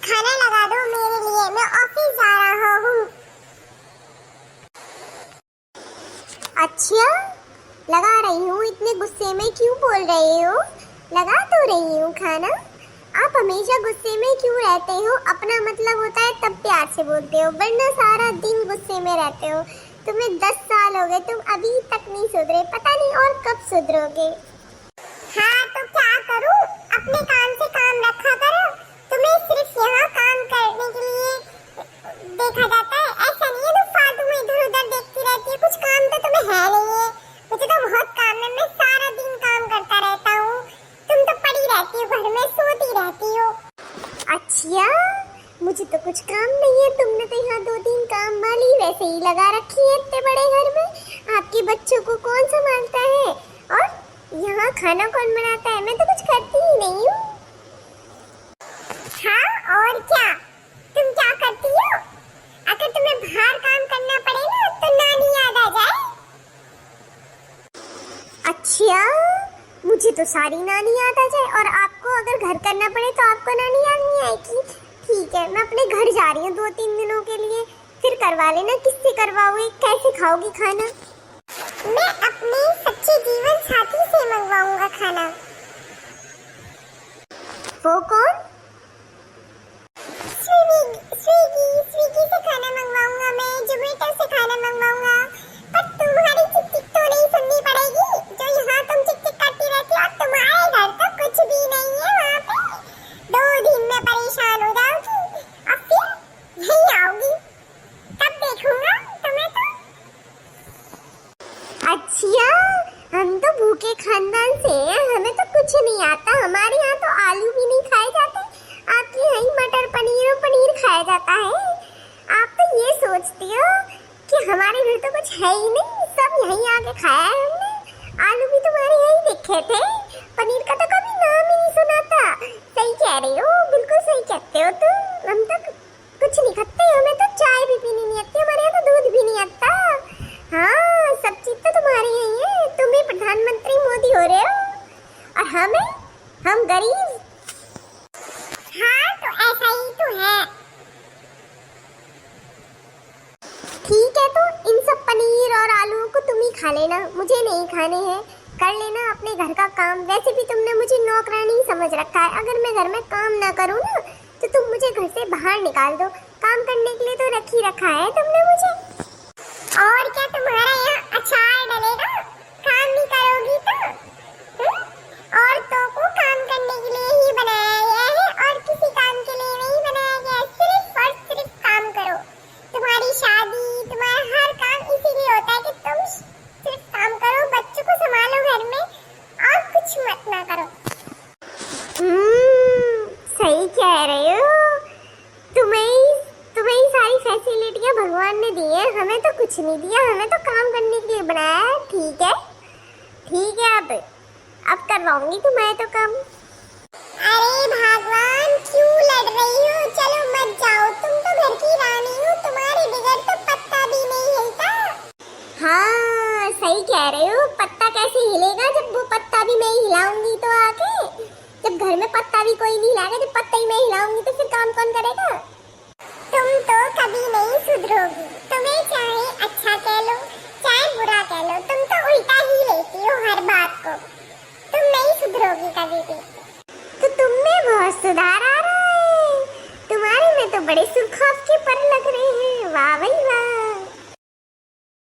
खाना लगा दो मेरे लिए, मैं ऑफिस जा रहा हूँ। अच्छा, लगा रही हूँ। इतने गुस्से में क्यों बोल रहे हो? लगा तो रही हूँ खाना। आप हमेशा गुस्से में क्यों रहते हो? अपना मतलब होता है तब प्यार से बोलते हो, वरना सारा दिन गुस्से में रहते हो। तुम्हें 10 साल हो गए, तुम अभी तक नहीं सुधरे, पता नहीं और कब सुधरोगे। हाँ तो क्या करूँ, अपने काम से काम रखा करो। तुम्हें सिर्फ यहाँ काम करने के लिए देखा जाता है, ऐसा नहीं है। तो फालतू में इधर उधर देखती रहती है, कुछ काम तो तुम्हें है नहीं है। मुझे तो बहुत काम है, मैं सारा दिन काम करता रहता हूँ। तुम तो पड़ी रहती हो घर में, सोती रहती हो। अच्छा, मुझे तो कुछ काम नहीं है। तुमने तो यहाँ 2-3 काम वाली वैसे ही लगा रखी है इतने बड़े घर में। आपके बच्चों को कौन संभालता है? और यहाँ खाना कौन बनाता है? मैं तो कुछ करती ही नहीं हूँ। हाँ और क्या, तुम क्या करती हो? अगर तुम्हें बाहर काम करना पड़े ना तो नानी याद आ जाए। अच्छा, मुझे तो सारी नानी याद आ जाए, और आपको अगर घर करना पड़े तो आपको नानी याद नहीं आएगी। ठीक है, मैं अपने घर जा रही हूँ 2-3 दिनों के लिए, फिर करवा लेना। किससे करवाओगे? कैसे खाओगी खाना? मैं अपने सच्चे जीवन साथी से मंगवाऊंगा खाना। वो कौन? स्विगी से खाना मंगवाऊंगा, मैं जोमेटो से खाना मंगवाऊंगा। पर तुम्हारी चिक चिक तो नहीं सुननी पड़ेगी। जो यहाँ तुम चिक चिक करती रहती हो, तुम्हारे घर तो कुछ भी नहीं है। वहाँ पे 2 दिन में परेशान हो जाओगी और फिर यहीं आओगी, तब देखूंगा तुम्हें तो। अच्छा, हम तो भूखे खानदान से हैं, हमें तो कुछ नहीं आता। हमारे यहाँ तो आलू भी नहीं खाए जाते, आपके यहाँ मटर पनीर और पनीर खाया जाता है। आप तो ये सोचती हो कि हमारे घर तो कुछ है ही नहीं, सब यहीं आके खाया है हमने। आलू भी तुम्हारे यहीं दिखे थे, पनीर का तो कभी नाम ही नहीं सुना था। सही कह रही हो, बिल्कुल सही कहते हो तुम। हम तो कुछ नहीं खाते, हमें तो चाय भी पीनी नहीं आती, हमारे यहाँ तो दूध भी नहीं आता। हाँ, सब चीज तो तुम्हारी यही है। तुम ही प्रधानमंत्री मोदी हो रहे हो और हम गरीब। हाँ तो ऐसा ही तो है। ठीक है, तो इन सब पनीर और आलू को तुम ही खा लेना, मुझे नहीं खाने हैं। कर लेना अपने घर का काम। वैसे भी तुमने मुझे नौकरानी समझ रखा है। अगर मैं घर में काम ना करूँ ना तो तुम मुझे घर से बाहर निकाल दो। काम करने के लिए तो रखा है तुमने मुझे। और क्या, तुम्हारा यहाँ अचार डलेगा? काम नहीं करोगी तो? औरतों को काम करने के लिए ही बनाया गया है, और किसी काम के लिए नहीं बनाया गया है। सिर्फ और सिर्फ काम करो। तुम्हारी शादी, तुम्हारा हर काम इसीलिए होता है कि तुम सिर्फ काम करो, बच्चों को संभालो घर में, और कुछ मत ना करो। सही कह रहे हो। तुम्हें ही सारी फैसिलिटियां भगवान ने दी है, हमें तो कुछ नहीं दिया। हमें तो काम करने के लिए बनाया है। ठीक है, अब करवाऊंगी तुम्हारे तो काम। अरे भगवान, क्यों लड़ रही हो? चलो मत जाओ, तुम तो घर की रानी हो, तुम्हारे बगैर तो पत्ता भी नहीं हिलता। हाँ, सही कह रहे हो। पत्ता कैसे हिलेगा जब वो पत्ता भी मैं ही हिलाऊंगी तो आके? जब घर में पत्ता भी कोई नहीं हिलाएगा, जब पत्ता ही मैं हिलाऊंगी तो फिर काम कौन करेगा? तुम तो कभी नहीं सुधरोगी। तुम्हें चाहे अच्छा कह लो चाहे बुरा कह लो, तुम तो उल्टा ही लेती हो हर बात को। तुम नहीं सुधरोगी कभी भी। तो तुम में बहुत सुधार आ रहा है। तुम्हारे में तो बड़े सुर्खौफ के पर